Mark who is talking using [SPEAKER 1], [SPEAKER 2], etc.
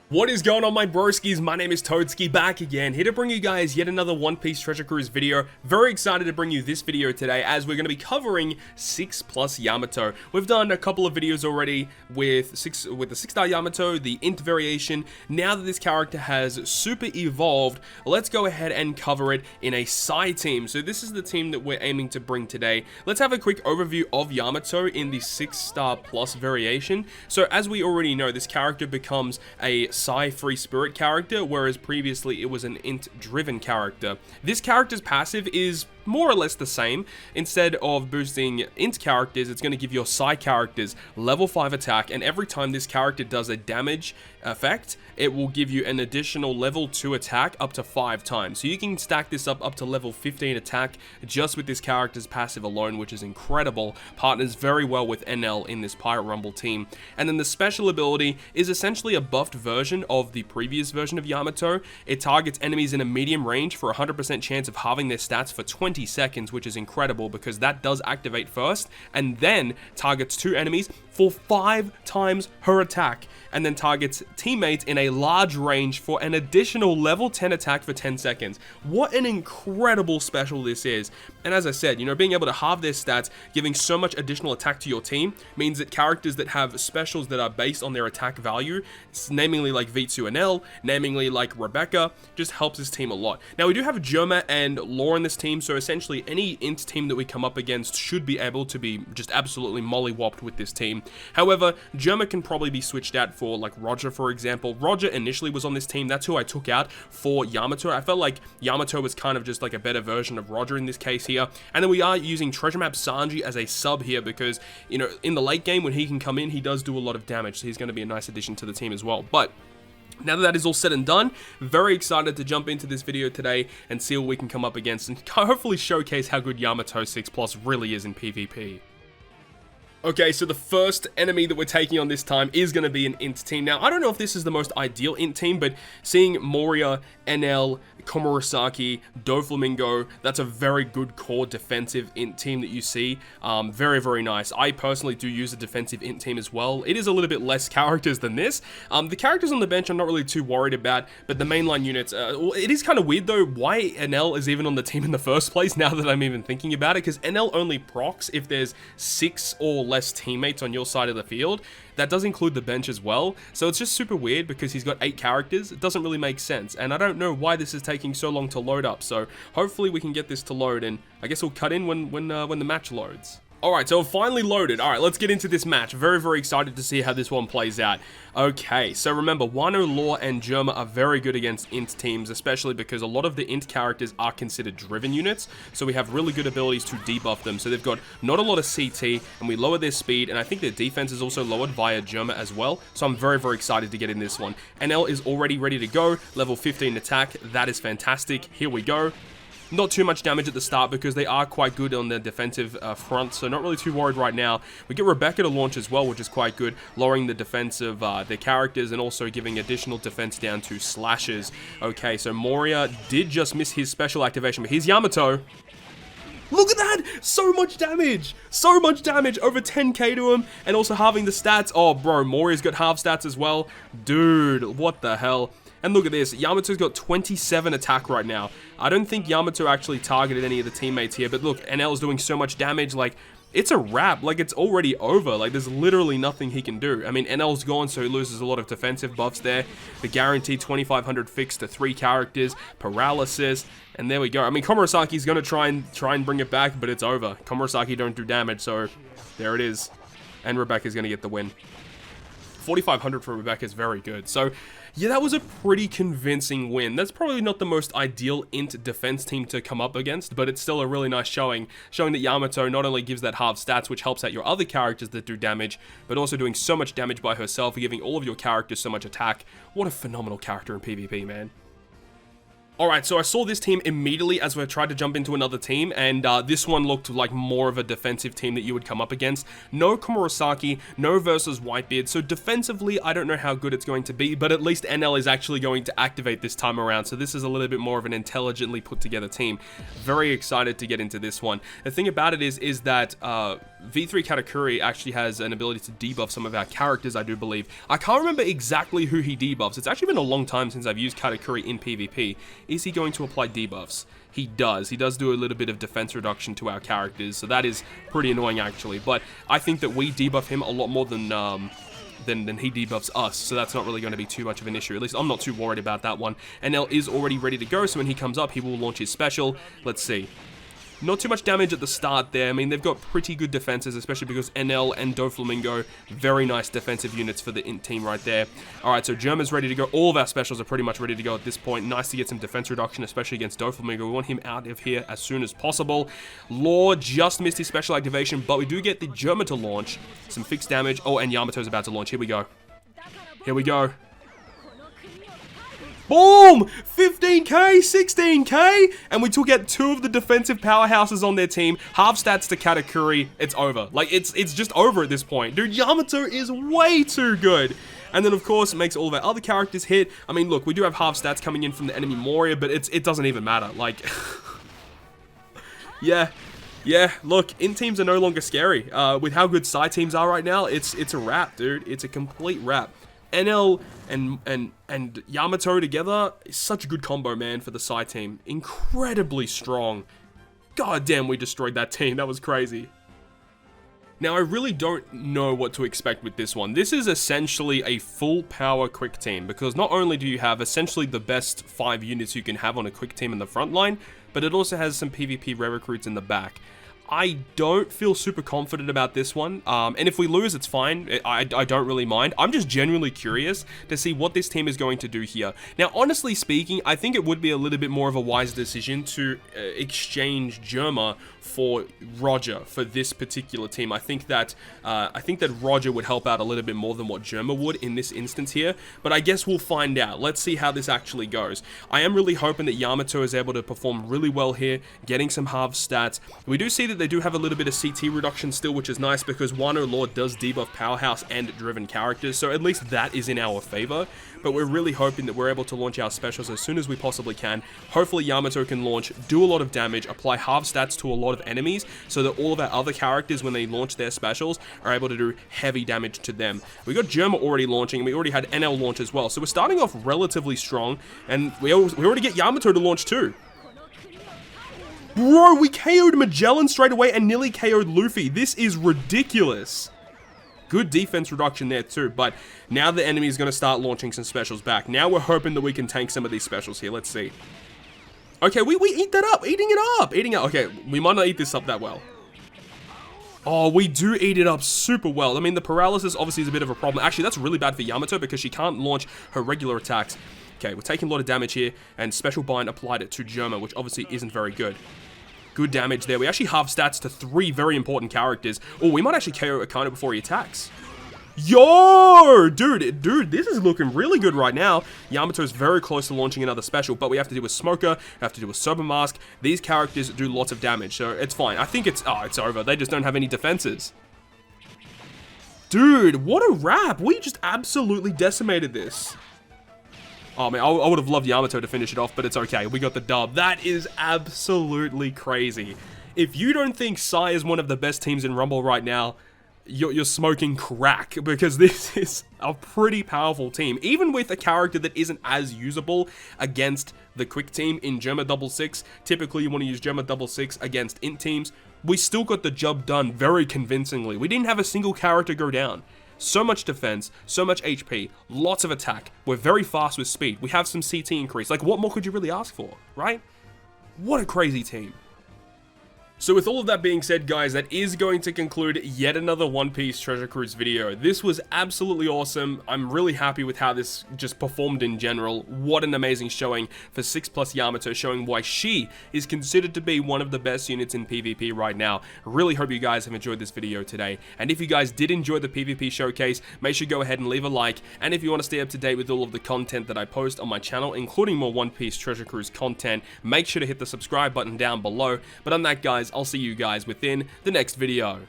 [SPEAKER 1] What is going on, my broskies? My name is Toadskii, back again, here to bring you guys yet another One Piece Treasure Cruise video. Very excited to bring you this video today, as we're going to be covering 6+ Yamato. We've done a couple of videos already with the 6-star Yamato, the int variation. Now that this character has super evolved, let's go ahead and cover it in a Sai team. So this is the team that we're aiming to bring today. Let's have a quick overview of Yamato in the 6-star plus variation. So as we already know, this character becomes a Sai free spirit character, whereas previously it was an int driven character. This character's passive is more or less the same. Instead of boosting int characters, it's going to give your Sai characters level 5 attack, and every time this character does a damage effect, it will give you an additional level 2 attack up to 5 times. So you can stack this up to level 15 attack just with this character's passive alone, which is incredible. Partners very well with NL in this Pirate Rumble team. And then the special ability is essentially a buffed version of the previous version of Yamato. It targets enemies in a medium range for a 100% chance of halving their stats for 20 seconds, which is incredible because that does activate first, and then targets 2 enemies for 5 times her attack, and then targets teammates in a large range for an additional level 10 attack for 10 seconds. What an incredible special this is. And as I said, you know, being able to halve their stats, giving so much additional attack to your team, means that characters that have specials that are based on their attack value, namely like V2 and L, namely like Rebecca, just helps this team a lot. Now we do have Jhordyn and Law in this team, so essentially any int team that we come up against should be able to be just absolutely mollywopped with this team. However, Jhordyn can probably be switched out for like Roger, for example. Roger initially was on this team. That's who I took out for Yamato. I felt like Yamato was kind of just like a better version of Roger in this case here. And then we are using Treasure Map Sanji as a sub here because, you know, in the late game when he can come in, he does do a lot of damage. So he's going to be a nice addition to the team as well. But now that is all said and done, very excited to jump into this video today and see what we can come up against and hopefully showcase how good Yamato 6+ really is in PvP. Okay, so the first enemy that we're taking on this time is going to be an int team. Now, I don't know if this is the most ideal int team, but seeing Moria, NL, Komurasaki, Doflamingo, that's a very good core defensive int team that you see. Very, very nice. I personally do use a defensive int team as well. It is a little bit less characters than this. The characters on the bench I'm not really too worried about, but the mainline units, it is kind of weird though why NL is even on the team in the first place now that I'm even thinking about it, because NL only procs if there's 6 or less teammates on your side of the field. That does include the bench as well, so it's just super weird because he's got 8 characters. It doesn't really make sense, and I don't know why this is taking so long to load up, so hopefully we can get this to load, and I guess we'll cut in when the match loads. Alright, so finally loaded. Alright, let's get into this match. Very, very excited to see how this one plays out. Okay, so remember, Wano, Law, and Jhordyn are very good against int teams, especially because a lot of the int characters are considered driven units, so we have really good abilities to debuff them. So they've got not a lot of CT, and we lower their speed, and I think their defense is also lowered via Jhordyn as well, so I'm very, very excited to get in this one. NL is already ready to go, level 15 attack. That is fantastic. Here we go. Not too much damage at the start because they are quite good on the defensive front, so not really too worried right now. We get Rebecca to launch as well, which is quite good, lowering the defense of their characters and also giving additional defense down to slashes. Okay, so Moria did just miss his special activation, but here's Yamato. Look at that! So much damage! So much damage! Over 10k to him, and also halving the stats. Oh, bro, Moria's got half stats as well. Dude, what the hell? And look at this, Yamato's got 27 attack right now. I don't think Yamato actually targeted any of the teammates here, but look, NL is doing so much damage, like, it's a wrap, like, it's already over, like, there's literally nothing he can do. I mean, NL's gone, so he loses a lot of defensive buffs there. The guaranteed 2500 fix to 3 characters, paralysis, and there we go. I mean, Komurasaki's gonna try and bring it back, but it's over. Komurasaki don't do damage, so there it is. And Rebecca's gonna get the win. 4500 for Rebecca is very good. So, yeah, that was a pretty convincing win. That's probably not the most ideal int defense team to come up against, but it's still a really nice showing that Yamato not only gives that half stats, which helps out your other characters that do damage, but also doing so much damage by herself, giving all of your characters so much attack. What a phenomenal character in PvP, man. Alright, so I saw this team immediately as we tried to jump into another team, and this one looked like more of a defensive team that you would come up against. No Komurasaki, no versus Whitebeard, so defensively, I don't know how good it's going to be, but at least NL is actually going to activate this time around, so this is a little bit more of an intelligently put together team. Very excited to get into this one. The thing about it is that V3 Katakuri actually has an ability to debuff some of our characters, I do believe. I can't remember exactly who he debuffs. It's actually been a long time since I've used Katakuri in PvP. Is he going to apply debuffs? He does. He does do a little bit of defense reduction to our characters, so that is pretty annoying actually. But I think that we debuff him a lot more than he debuffs us, so that's not really going to be too much of an issue. At least I'm not too worried about that one. NL is already ready to go, so when he comes up, he will launch his special. Let's see. Not too much damage at the start there. I mean, they've got pretty good defenses, especially because NL and Doflamingo, very nice defensive units for the Int team right there. Alright, so Germa's ready to go. All of our specials are pretty much ready to go at this point. Nice to get some defense reduction, especially against Doflamingo. We want him out of here as soon as possible. Law just missed his special activation, but we do get the Germa to launch. Some fixed damage. Oh, and Yamato's about to launch. Here we go. Here we go. Boom! 15k, 16k, and we took out 2 of the defensive powerhouses on their team. Half stats to Katakuri. It's over. Like, it's just over at this point. Dude, Yamato is way too good. And then, of course, it makes all of our other characters hit. I mean, look, we do have half stats coming in from the enemy Moria, but it doesn't even matter. Like, yeah, look, Int teams are no longer scary. With how good Psy teams are right now, it's a wrap, dude. It's a complete wrap. NL and Yamato together is such a good combo, man, for the Psy team. Incredibly strong. God damn, we destroyed that team. That was crazy. Now, I really don't know what to expect with this one. This is essentially a full power quick team, because not only do you have essentially the best 5 units you can have on a quick team in the front line, but it also has some PvP rare recruits in the back. I don't feel super confident about this one, and if we lose, it's fine. I don't really mind. I'm just genuinely curious to see what this team is going to do here. Now, honestly speaking, I think it would be a little bit more of a wise decision to exchange Germa for Roger for this particular team. I think that Roger would help out a little bit more than what Germa would in this instance here, but I guess we'll find out. Let's see how this actually goes. I am really hoping that Yamato is able to perform really well here, getting some half stats. We do see that they do have a little bit of CT reduction still, which is nice because Wano Lord does debuff powerhouse and driven characters, so at least that is in our favor. But we're really hoping that we're able to launch our specials as soon as we possibly can. Hopefully Yamato can launch, do a lot of damage, apply half stats to a lot of enemies, so that all of our other characters, when they launch their specials, are able to do heavy damage to them. We got Germa already launching, and we already had NL launch as well, so we're starting off relatively strong, and we already get Yamato to launch too. Bro, we KO'd Magellan straight away and nearly KO'd Luffy. This is ridiculous. Good defense reduction there too, but now the enemy is going to start launching some specials back. Now we're hoping that we can tank some of these specials here. Let's see. Okay, we eat that up. Eating it up. Okay, we might not eat this up that well. Oh, we do eat it up super well. I mean, the paralysis obviously is a bit of a problem. Actually, that's really bad for Yamato because she can't launch her regular attacks. Okay, we're taking a lot of damage here, and Special Bind applied it to Germa, which obviously isn't very good. Good damage there. We actually half stats to 3 very important characters. Oh, we might actually KO Akano before he attacks. Yo! Dude, this is looking really good right now. Yamato's very close to launching another special, but we have to do a Smoker, we have to do a Sober Mask. These characters do lots of damage, so it's fine. I think it's over. They just don't have any defenses. Dude, what a wrap. We just absolutely decimated this. Oh man, I would have loved Yamato to finish it off, but it's okay. We got the dub. That is absolutely crazy. If you don't think Psy is one of the best teams in Rumble right now, you're smoking crack, because this is a pretty powerful team. Even with a character that isn't as usable against the quick team in Germa 66, typically you want to use Germa 66 against Int teams, we still got the job done very convincingly. We didn't have a single character go down. So much defense, so much HP, lots of attack. We're very fast with speed. We have some CT increase. Like, what more could you really ask for, right? What a crazy team. So with all of that being said, guys, that is going to conclude yet another One Piece Treasure Cruise video. This was absolutely awesome. I'm really happy with how this just performed in general. What an amazing showing for 6+ Yamato, showing why she is considered to be one of the best units in PvP right now. Really hope you guys have enjoyed this video today. And if you guys did enjoy the PvP showcase, make sure you go ahead and leave a like. And if you want to stay up to date with all of the content that I post on my channel, including more One Piece Treasure Cruise content, make sure to hit the subscribe button down below. But on that, guys, I'll see you guys within the next video.